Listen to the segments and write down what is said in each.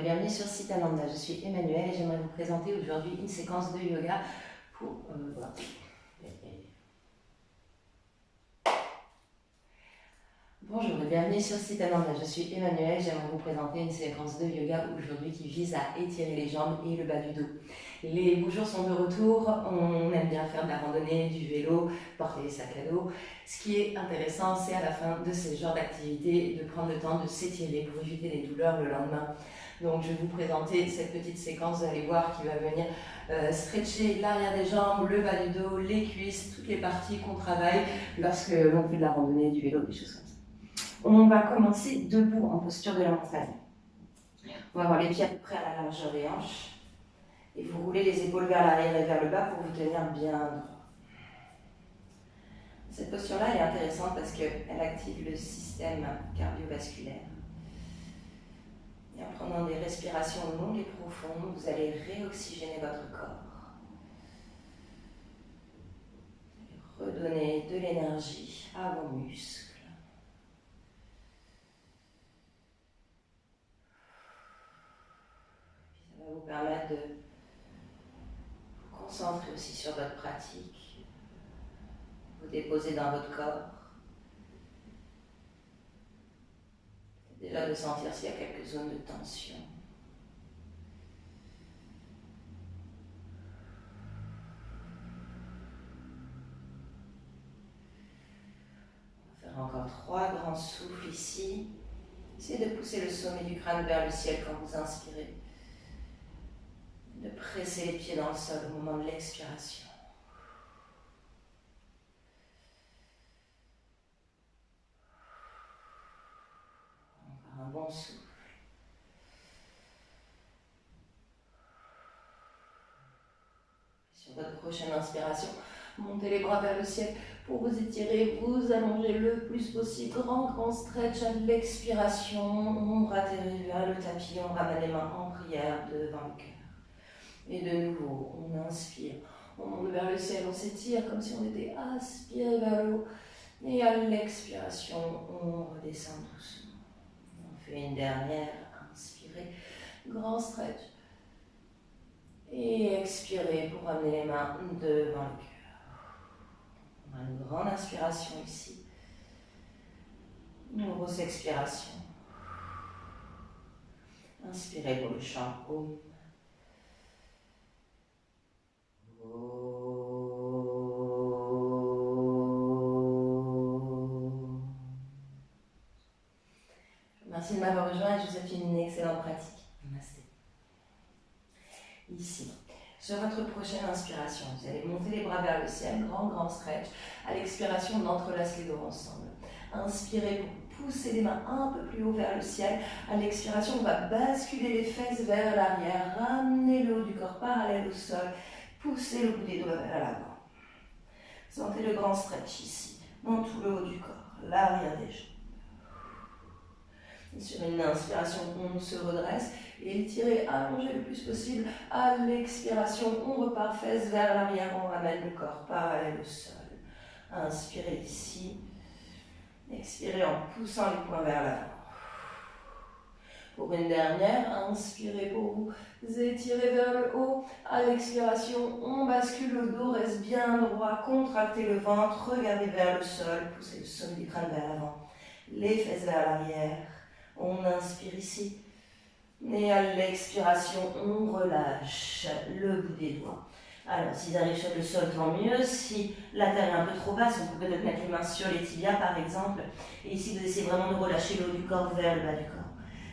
et bienvenue sur Sitananda. Je suis Emmanuelle et j'aimerais vous présenter aujourd'hui une séquence de yoga pour... voilà. Bonjour et bienvenue sur Sitananda. Je suis Emmanuelle, j'aimerais vous présenter une séquence de yoga aujourd'hui qui vise à étirer les jambes et le bas du dos. Les beaux jours sont de retour, on aime bien faire de la randonnée, du vélo, porter des sacs à dos. Ce qui est intéressant, c'est à la fin de ces genres d'activités de prendre le temps de s'étirer pour éviter les douleurs le lendemain. Donc je vais vous présenter cette petite séquence, vous allez voir, qui va venir stretcher l'arrière des jambes, le bas du dos, les cuisses, toutes les parties qu'on travaille lorsque l'on fait de la randonnée, du vélo, des choses comme ça. On va commencer debout en posture de la montagne. On va avoir les pieds à peu près à la largeur des hanches. Et vous roulez les épaules vers l'arrière et vers le bas pour vous tenir bien droit. Cette posture-là est intéressante parce qu'elle active le système cardiovasculaire. Et en prenant des respirations longues et profondes, vous allez réoxygéner votre corps. Redonner de l'énergie à vos muscles. Ça va vous permettre de vous concentrer aussi sur votre pratique, vous déposer dans votre corps. Déjà de sentir s'il y a quelques zones de tension. On va faire encore 3 grands souffles ici. Essayez de pousser le sommet du crâne vers le ciel quand vous inspirez. De presser les pieds dans le sol au moment de l'expiration. Encore un bon souffle. Sur votre prochaine inspiration, montez les bras vers le ciel pour vous étirer, vous allonger le plus possible. Grand stretch à l'expiration. On atterrit vers le tapis, on ramène les mains en prière devant le cœur. Et de nouveau, on inspire, on monte vers le ciel, on s'étire comme si on était aspiré vers le haut. Et à l'expiration, on redescend doucement. On fait une dernière, inspirez, grand stretch. Et expirez pour ramener les mains devant le cœur. On a une grande inspiration ici. Une grosse expiration. Inspirez pour le chant Om. Merci de m'avoir rejoint et je vous souhaite une excellente pratique. Namasté. Ici, sur votre prochaine inspiration, vous allez monter les bras vers le ciel, grand stretch. À l'expiration, on entrelace les dos ensemble. Inspirez pour pousser les mains un peu plus haut vers le ciel. À l'expiration, on va basculer les fesses vers l'arrière, ramener le haut du corps parallèle au sol. Poussez le bout des doigts vers l'avant. Sentez le grand stretch ici, dans tout le haut du corps, l'arrière des jambes. Et sur une inspiration, on se redresse et étirez, allongez le plus possible. À l'expiration, on repart fesses vers l'arrière, on ramène le corps parallèle au sol. Inspirez ici. Expirez en poussant les poings vers l'avant. Pour une dernière, inspirez pour vous étirer vers le haut. À l'expiration, on bascule, le dos reste bien droit. Contractez le ventre, regardez vers le sol. Poussez le sommet du crâne vers l'avant. Les fesses vers l'arrière. On inspire ici. Et à l'expiration, on relâche le bout des doigts. Alors, s'ils arrivent sur le sol, tant mieux. Si la terre est un peu trop basse, on peut peut-être mettre les mains sur les tibias, par exemple. Et ici, vous essayez vraiment de relâcher le haut du corps vers le bas du corps.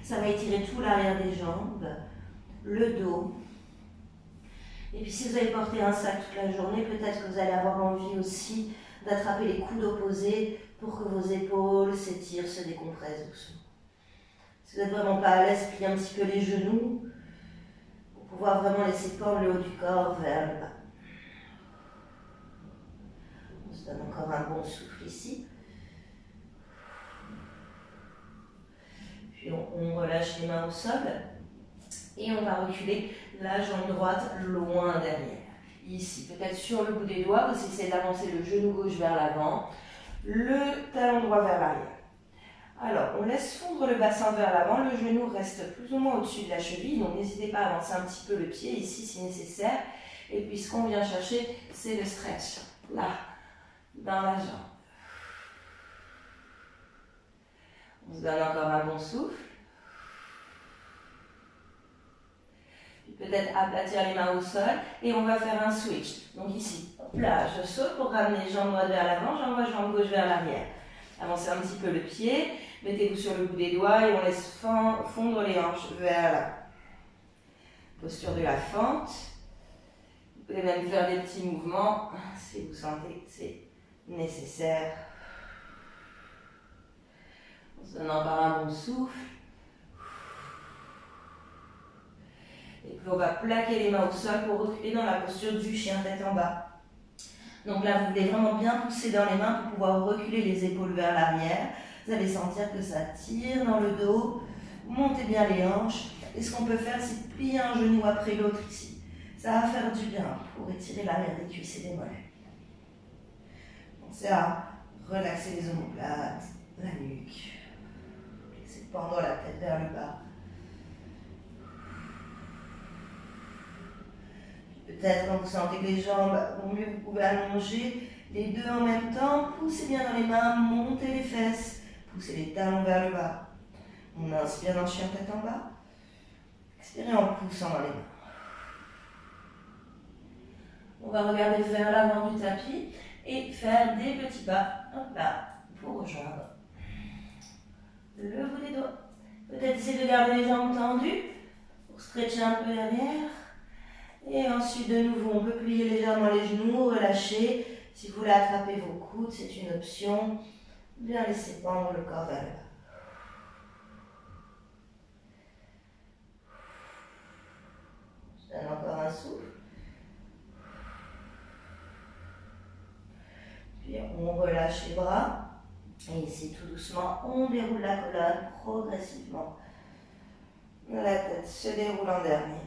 Ça va étirer tout l'arrière des jambes, le dos. Et puis si vous avez porté un sac toute la journée, peut-être que vous allez avoir envie aussi d'attraper les coudes opposés pour que vos épaules s'étirent, se décompressent doucement. Si vous n'êtes vraiment pas à l'aise, pliez un petit peu les genoux pour pouvoir vraiment laisser pendre le haut du corps vers le bas. On se donne encore un bon souffle ici. Puis on relâche les mains au sol et on va reculer la jambe droite loin derrière. Ici, peut-être sur le bout des doigts, vous essayez d'avancer le genou gauche vers l'avant, le talon droit vers l'arrière. Alors, on laisse fondre le bassin vers l'avant, le genou reste plus ou moins au-dessus de la cheville, donc n'hésitez pas à avancer un petit peu le pied ici si nécessaire. Et puis ce qu'on vient chercher, c'est le stretch, là, dans la jambe. On se donne encore un bon souffle. Peut-être aplatir les mains au sol et on va faire un switch. Donc ici, hop là, je saute pour ramener les jambes droites vers l'avant, jambe gauche vers l'arrière. Avancez un petit peu le pied, mettez-vous sur le bout des doigts et on laisse fondre les hanches vers l'avant. Posture de la fente. Vous pouvez même faire des petits mouvements si vous sentez que c'est nécessaire. On se donne encore un bon souffle. Et puis on va plaquer les mains au sol pour reculer dans la posture du chien tête en bas. Donc là, vous voulez vraiment bien pousser dans les mains pour pouvoir reculer les épaules vers l'arrière. Vous allez sentir que ça tire dans le dos. Montez bien les hanches. Et ce qu'on peut faire, c'est plier un genou après l'autre ici. Ça va faire du bien pour étirer l'arrière des cuisses et des mollets. Pensez à relaxer les omoplates, la nuque. Laissez pendre la tête vers le bas. Peut-être quand vous sentez que les jambes vont mieux, vous pouvez allonger les deux en même temps. Poussez bien dans les mains, montez les fesses. Poussez les talons vers le bas. On inspire dans le chien tête en bas. Expirez en poussant dans les mains. On va regarder vers l'avant du tapis et faire des petits pas, hop là, pour rejoindre le bout des doigts. Peut-être essayer de garder les jambes tendues pour stretcher un peu derrière. Et ensuite, de nouveau, on peut plier légèrement les genoux, relâcher. Si vous voulez attraper vos coudes, c'est une option. Bien laisser pendre le corps vers le bas. Je donne encore un souffle. Puis on relâche les bras. Et ici, tout doucement, on déroule la colonne progressivement. La tête se déroule en dernier.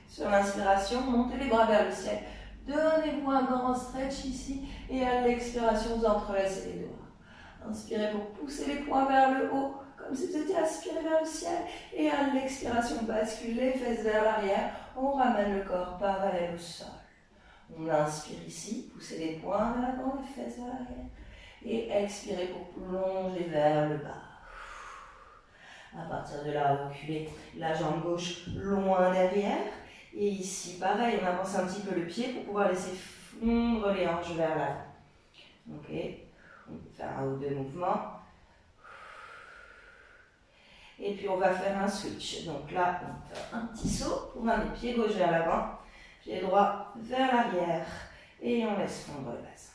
Sur l'inspiration, montez les bras vers le ciel. Donnez-vous un grand stretch ici. Et à l'expiration, vous entrelacez les doigts. Inspirez pour pousser les poings vers le haut, comme si vous étiez aspiré vers le ciel. Et à l'expiration, bascule les fesses vers l'arrière. On ramène le corps parallèle au sol. On inspire ici, poussez les poings vers l'avant, les fesses vers l'arrière. Et expirez pour plonger vers le bas. À partir de là, reculez la jambe gauche loin derrière. Et ici, pareil, on avance un petit peu le pied pour pouvoir laisser fondre les hanches vers l'avant. Ok, on peut faire un ou deux mouvements. Et puis on va faire un switch. Donc là, on fait un petit saut pour amener pied gauche vers l'avant, pied droit vers l'arrière. Et on laisse fondre le bassin.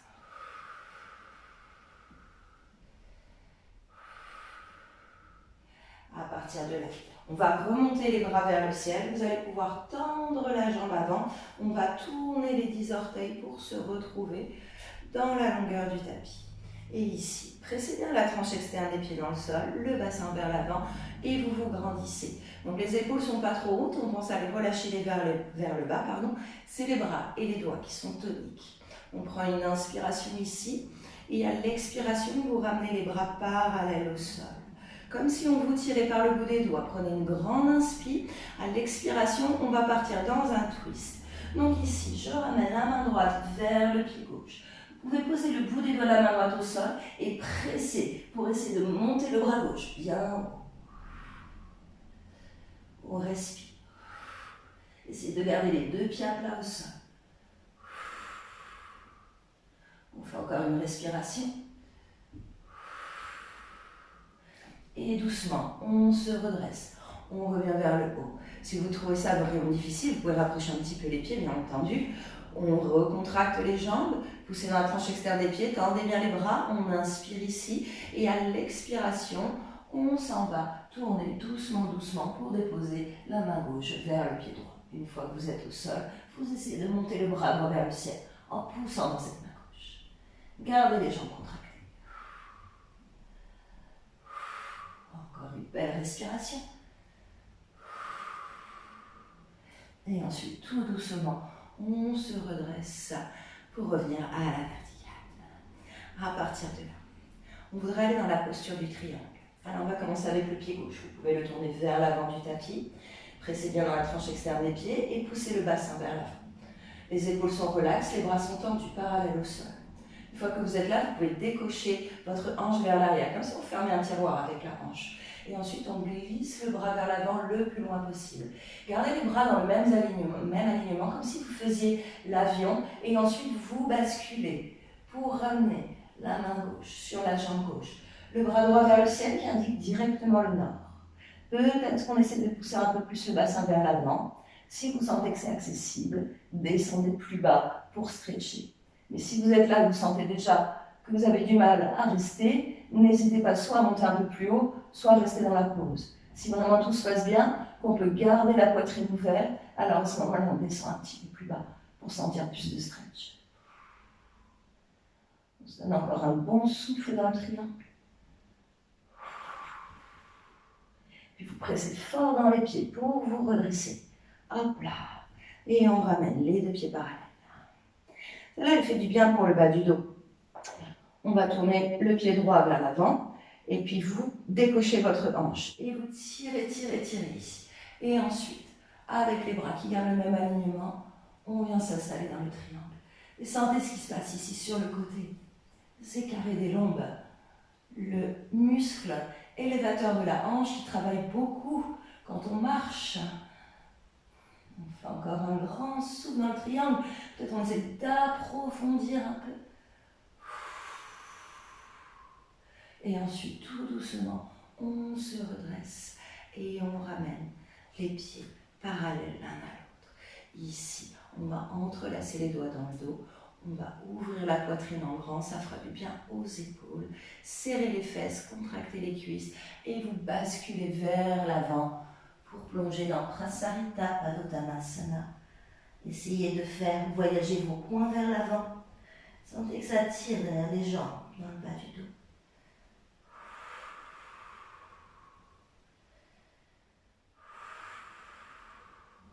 À partir de là, on va remonter les bras vers le ciel. Vous allez pouvoir tendre la jambe avant. On va tourner les 10 orteils pour se retrouver dans la longueur du tapis. Et ici, pressez bien la tranche externe des pieds dans le sol, le bassin vers l'avant et vous vous grandissez. Donc les épaules ne sont pas trop hautes, on pense à les relâcher vers le bas. C'est les bras et les doigts qui sont toniques. On prend une inspiration ici et à l'expiration, vous ramenez les bras parallèles au sol. Comme si on vous tirait par le bout des doigts. Prenez une grande inspire. À l'expiration, on va partir dans un twist. Donc ici, je ramène la main droite vers le pied gauche. Vous pouvez poser le bout des doigts de la main droite au sol et presser pour essayer de monter le bras gauche. Bien haut. On respire. Essayez de garder les deux pieds à plat au sol. On fait encore une respiration. Et doucement, on se redresse. On revient vers le haut. Si vous trouvez ça vraiment difficile, vous pouvez rapprocher un petit peu les pieds, bien entendu. On recontracte les jambes, poussez dans la tranche externe des pieds, tendez bien les bras, on inspire ici. Et à l'expiration, on s'en va tourner doucement, doucement pour déposer la main gauche vers le pied droit. Une fois que vous êtes au sol, vous essayez de monter le bras droit vers le ciel en poussant dans cette main gauche. Gardez les jambes contractées. Encore une belle respiration. Et ensuite, tout doucement, on se redresse pour revenir à la verticale. À partir de là, On voudrait aller dans la posture du triangle. Alors on va commencer avec le pied gauche. Vous pouvez le tourner vers l'avant du tapis. Pressez bien dans la tranche externe des pieds et poussez le bassin vers l'avant. Les épaules sont relaxes, les bras sont tendus, parallèles au sol. Une fois que vous êtes là, vous pouvez décocher votre hanche vers l'arrière, comme si on fermait un tiroir avec la hanche. Et ensuite, on glisse le bras vers l'avant le plus loin possible. Gardez les bras dans le même alignement, comme si vous faisiez l'avion. Et ensuite, vous basculez pour ramener la main gauche sur la jambe gauche. Le bras droit vers le ciel qui indique directement le nord. Peut-être qu'on essaie de pousser un peu plus le bassin vers l'avant. Si vous sentez que c'est accessible, descendez plus bas pour stretcher. Mais si vous êtes là, vous sentez déjà que vous avez du mal à rester, n'hésitez pas soit à monter un peu plus haut, soit à rester dans la pause. Si vraiment tout se passe bien, qu'on peut garder la poitrine ouverte, alors à ce moment-là, on descend un petit peu plus bas pour sentir plus de stretch. On se donne encore un bon souffle dans le triangle. Puis vous pressez fort dans les pieds pour vous redresser. Hop là. Et on ramène les deux pieds parallèles. Celle-là, elle fait du bien pour le bas du dos. On va tourner le pied droit vers l'avant. Et puis vous décochez votre hanche. Et vous tirez ici. Et ensuite, avec les bras qui gardent le même alignement, on vient s'installer dans le triangle. Et sentez ce qui se passe ici sur le côté. C'est carré des lombes. Le muscle élévateur de la hanche qui travaille beaucoup quand on marche. On fait encore un grand souffle dans le triangle. Peut-être on essaie d'approfondir un peu. Et ensuite, tout doucement, on se redresse et on ramène les pieds parallèles l'un à l'autre. Ici, on va entrelacer les doigts dans le dos. On va ouvrir la poitrine en grand, ça fera du bien aux épaules. Serrez les fesses, contractez les cuisses et vous basculez vers l'avant pour plonger dans Prasarita Padottanasana. Essayez de faire voyager vos poings vers l'avant. Sentez que ça tire derrière les jambes, dans le bas du dos.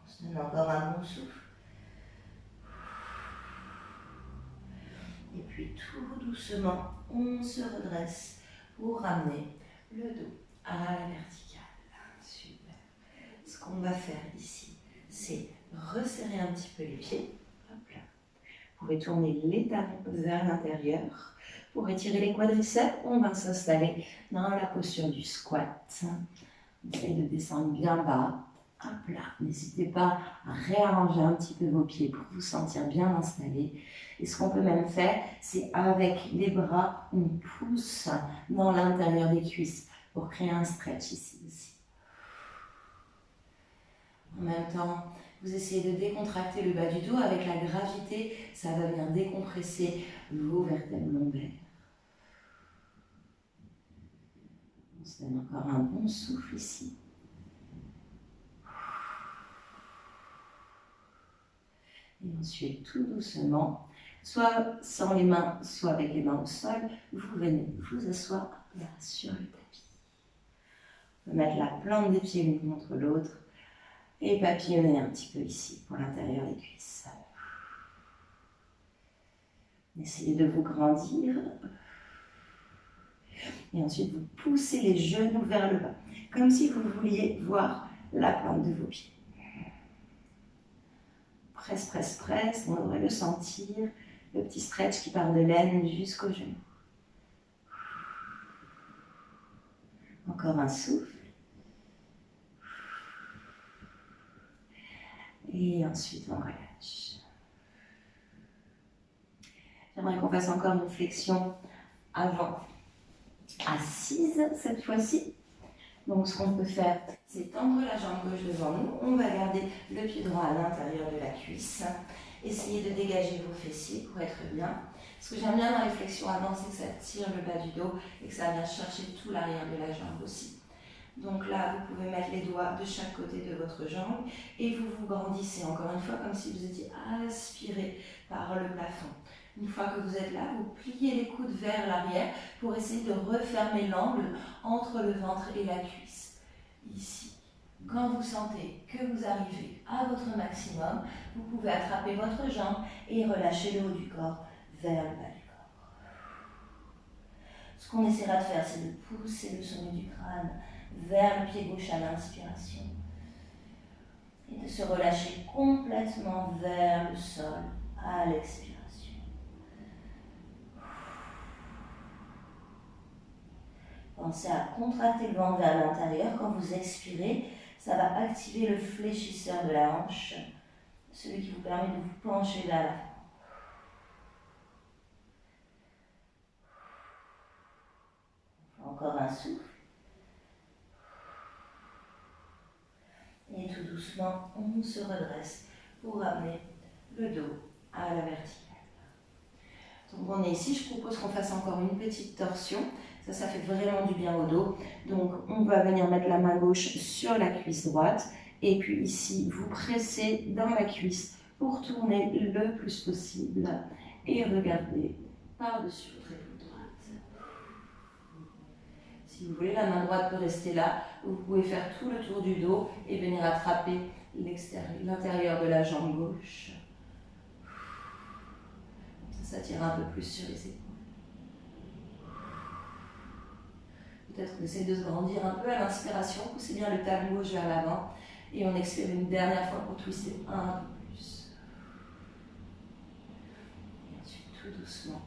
On se donne encore un bon souffle. Et puis tout doucement, on se redresse pour ramener le dos à la verticale. Super. Ce qu'on va faire ici, c'est resserrer un petit peu les pieds. Hop là. Vous pouvez tourner les talons vers l'intérieur. Pour étirer les quadriceps, on va s'installer dans la posture du squat. Essayez de descendre bien bas. Hop là. N'hésitez pas à réarranger un petit peu vos pieds pour vous sentir bien installé. Et ce qu'on peut même faire, c'est avec les bras, on pousse dans l'intérieur des cuisses pour créer un stretch ici aussi. En même temps, vous essayez de décontracter le bas du dos avec la gravité, ça va venir décompresser vos vertèbres lombaires. On se donne encore un bon souffle ici. Et ensuite, tout doucement, soit sans les mains, soit avec les mains au sol, vous venez vous asseoir là sur le tapis. Vous pouvez mettre la plante des pieds l'une contre l'autre et papillonner un petit peu ici pour l'intérieur des cuisses. Essayez de vous grandir. Et ensuite, vous poussez les genoux vers le bas, comme si vous vouliez voir la plante de vos pieds. Presse, presse, presse, on devrait le sentir, le petit stretch qui part de l'aine jusqu'aux genoux. Encore un souffle. Et ensuite, on relâche. J'aimerais qu'on fasse encore une flexion avant, assise cette fois-ci. Donc ce qu'on peut faire, c'est tendre la jambe gauche devant nous. On va garder le pied droit à l'intérieur de la cuisse. Essayez de dégager vos fessiers pour être bien. Ce que j'aime bien dans les flexions avant, c'est que ça tire le bas du dos et que ça vient chercher tout l'arrière de la jambe aussi. Donc là, vous pouvez mettre les doigts de chaque côté de votre jambe et vous vous grandissez encore une fois comme si vous étiez aspiré par le plafond. Une fois que vous êtes là, vous pliez les coudes vers l'arrière pour essayer de refermer l'angle entre le ventre et la cuisse. Ici, quand vous sentez que vous arrivez à votre maximum, vous pouvez attraper votre jambe et relâcher le haut du corps vers le bas du corps. Ce qu'on essaiera de faire, c'est de pousser le sommet du crâne vers le pied gauche à l'inspiration et de se relâcher complètement vers le sol à l'expiration. Pensez à contracter le ventre vers l'intérieur. Quand vous expirez, ça va activer le fléchisseur de la hanche, celui qui vous permet de vous pencher vers l'avant. Encore un souffle. Et tout doucement, on se redresse pour ramener le dos à la verticale. Donc on est ici, je propose qu'on fasse encore une petite torsion. Ça fait vraiment du bien au dos. Donc on va venir mettre la main gauche sur la cuisse droite. Et puis ici, vous pressez dans la cuisse pour tourner le plus possible. Et regardez par-dessus votre épaule droite. Si vous voulez, la main droite peut rester là. Vous pouvez faire tout le tour du dos et venir attraper l'intérieur de la jambe gauche. Ça tire un peu plus sur les épaules. Peut-être qu'on essaie de se grandir un peu à l'inspiration. Poussez bien le talon gauche vers l'avant. Et on expire une dernière fois pour twister un peu plus. Et ensuite, tout doucement,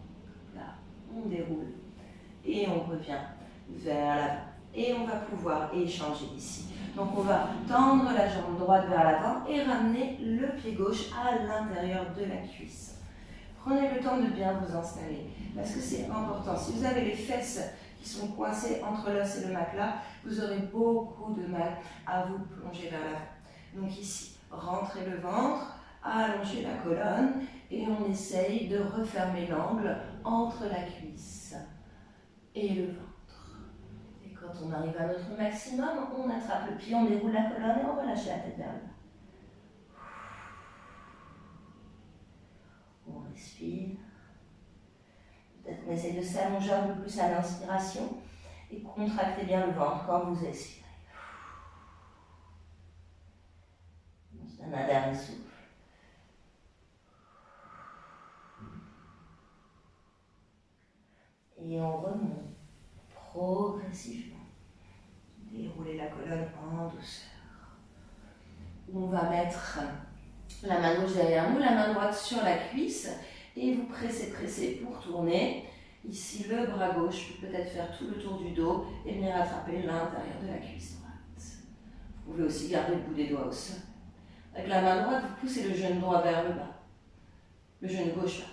là, on déroule. Et on revient vers l'avant. Et on va pouvoir échanger ici. Donc on va tendre la jambe droite vers l'avant et ramener le pied gauche à l'intérieur de la cuisse. Prenez le temps de bien vous installer, parce que c'est important. Si vous avez les fesses qui sont coincées entre l'os et le matelas, vous aurez beaucoup de mal à vous plonger vers l'avant. Donc ici, rentrez le ventre, allongez la colonne, et on essaye de refermer l'angle entre la cuisse et le ventre. Et quand on arrive à notre maximum, on attrape le pied, on déroule la colonne et on relâche la tête vers le bas. On respire. Peut-être qu'on essaie de s'allonger un peu plus à l'inspiration et contractez bien le ventre quand vous expirez. On se donne un dernier souffle. Et on remonte progressivement. Déroulez la colonne en douceur. On va mettre la main gauche derrière nous, la main droite sur la cuisse et vous pressez pour tourner. Ici, le bras gauche peut peut-être faire tout le tour du dos et venir attraper l'intérieur de la cuisse droite. Vous pouvez aussi garder le bout des doigts au sol. Avec la main droite, vous poussez le genou droit vers le bas. Le genou gauche là.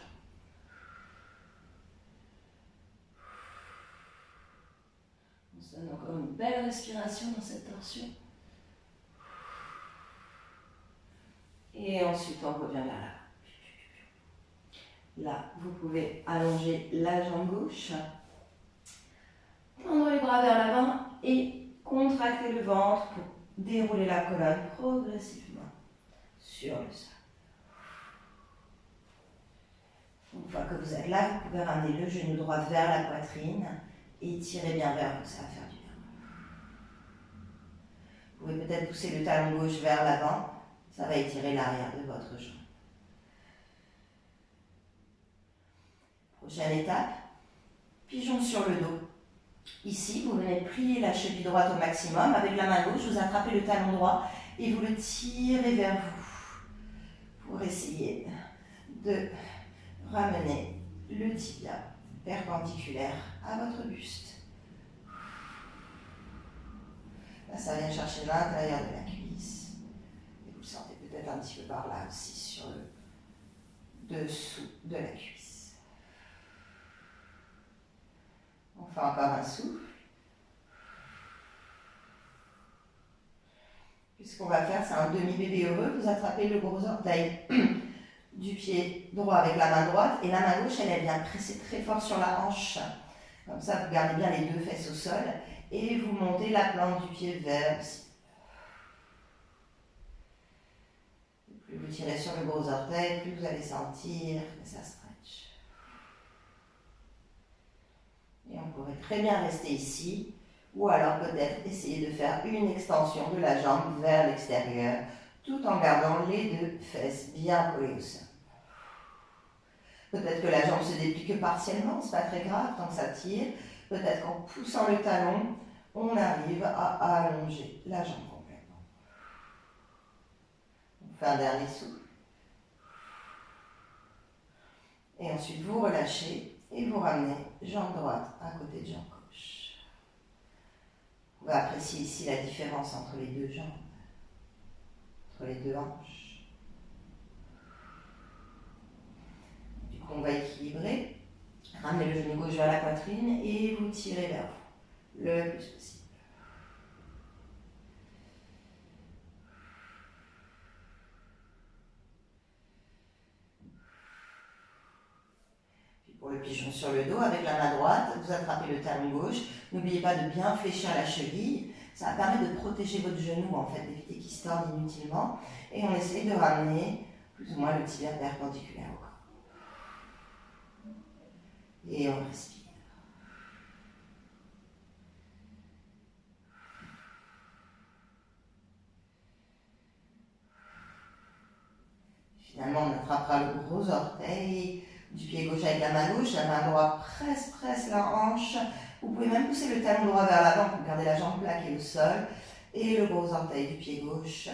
On se donne encore une belle respiration dans cette torsion. Et ensuite, on revient vers là. Là, vous pouvez allonger la jambe gauche, tendre les bras vers l'avant et contracter le ventre pour dérouler la colonne progressivement sur le sol. Une fois que vous êtes là, vous pouvez ramener le genou droit vers la poitrine et tirer bien vers vous, ça va faire du bien. Vous pouvez peut-être pousser le talon gauche vers l'avant. Ça va étirer l'arrière de votre jambe. Prochaine étape, pigeon sur le dos. Ici, vous venez plier la cheville droite au maximum. Avec la main gauche, vous attrapez le talon droit et vous le tirez vers vous pour essayer de ramener le tibia perpendiculaire à votre buste. Là, ça vient chercher l'intérieur de la cuisse. Vous sentez peut-être un petit peu par là aussi sur le dessous de la cuisse. On fait encore un souffle. Puis ce qu'on va faire, c'est un demi-bébé heureux. Vous attrapez le gros orteil du pied droit avec la main droite et la main gauche, elle vient presser très fort sur la hanche. Comme ça, vous gardez bien les deux fesses au sol et vous montez la plante du pied vers le ciel. Plus vous tirez sur le gros orteil, plus vous allez sentir que ça stretch. Et on pourrait très bien rester ici, ou alors peut-être essayer de faire une extension de la jambe vers l'extérieur, tout en gardant les deux fesses bien collées au sol. Peut-être que la jambe se déplie que partiellement, c'est pas très grave, tant que ça tire. Peut-être qu'en poussant le talon, on arrive à allonger la jambe complètement. On fait un dernier souffle. Et ensuite, vous relâchez et vous ramenez jambe droite à côté de jambe gauche. Vous pouvez apprécier ici la différence entre les deux jambes, entre les deux hanches. Du coup, on va équilibrer. Ramenez le genou gauche vers la poitrine et vous tirez vers vous le plus possible. Puis pour le pigeon sur le dos, avec la main droite, vous attrapez le talon gauche. N'oubliez pas de bien fléchir la cheville. Ça va permettre de protéger votre genou, en fait, d'éviter qu'il se torde inutilement. Et on essaye de ramener plus ou moins le tibia perpendiculaire au corps. Et on respire. Finalement, on attrapera le gros orteil du pied gauche avec la main gauche. La main droite presse la hanche. Vous pouvez même pousser le talon droit vers l'avant pour garder la jambe plaquée au sol. Et le gros orteil du pied gauche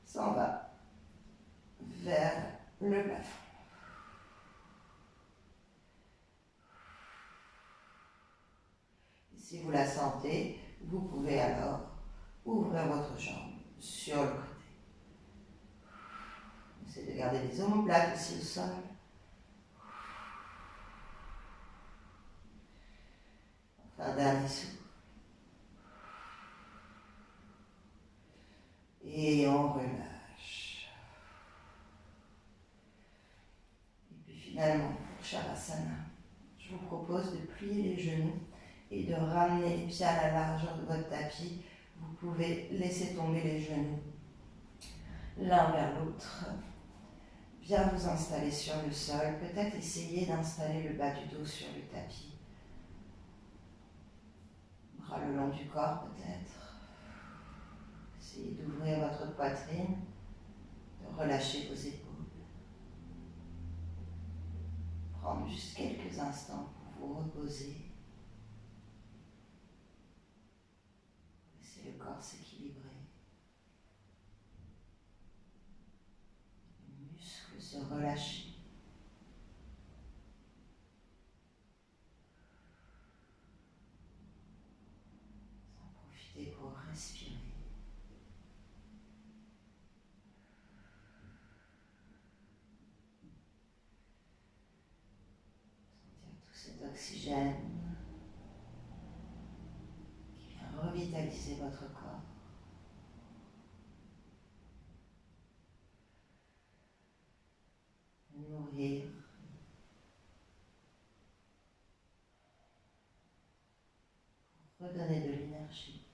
s'en va vers le plafond. Si vous la sentez, vous pouvez alors ouvrir votre jambe sur le côté. Essayez de garder les omoplates aussi au sol. Un dernier souffle. Et on relâche. Et puis finalement, pour Shavasana, je vous propose de plier les genoux et de ramener les pieds à la largeur de votre tapis. Vous pouvez laisser tomber les genoux l'un vers l'autre. Bien vous installer sur le sol. Peut-être essayer d'installer le bas du dos sur le tapis. Bras le long du corps peut-être. Essayez d'ouvrir votre poitrine, de relâcher vos épaules. Prendre juste quelques instants pour vous reposer. Laissez le corps s'équilibrer. Les muscles se relâcher. Profitez pour respirer. Sentir tout cet oxygène qui vient revitaliser votre corps. Nourrir. Redonner de l'énergie.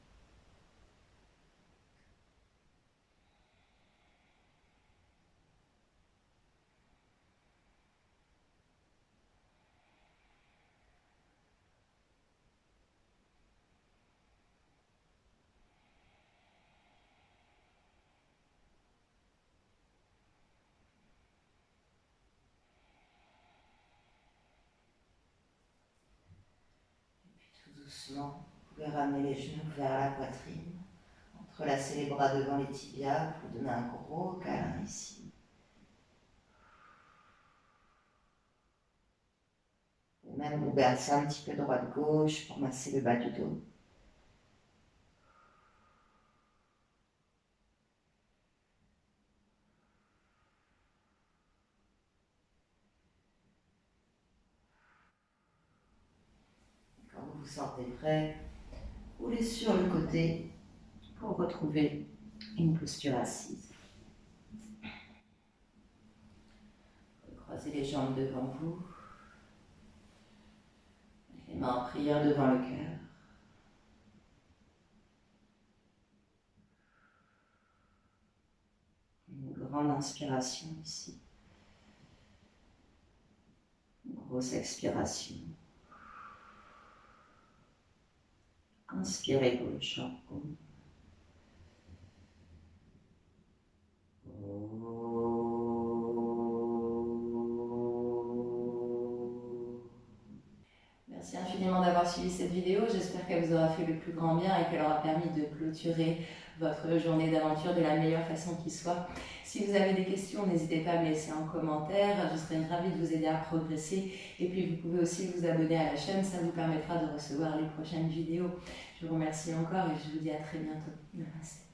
Tout doucement, vous pouvez ramener les genoux vers la poitrine. Entrelacez les bras devant les tibias pour donner un gros câlin ici. Et même vous bercez un petit peu droite-gauche pour masser le bas du dos. Quand vous vous sentez prêt, roulez sur le côté pour retrouver une posture assise. Croisez les jambes devant vous, les mains en prière devant le cœur. Une grande inspiration ici. Une grosse expiration. Inspirez gauche en haut. Merci infiniment. infiniment d'avoir suivi cette vidéo. J'espère qu'elle vous aura fait le plus grand bien et qu'elle aura permis de clôturer votre journée d'aventure de la meilleure façon qui soit. Si vous avez des questions, n'hésitez pas à me laisser en commentaire. Je serai ravie de vous aider à progresser. Et puis vous pouvez aussi vous abonner à la chaîne, ça vous permettra de recevoir les prochaines vidéos. Je vous remercie encore et je vous dis à très bientôt. Merci.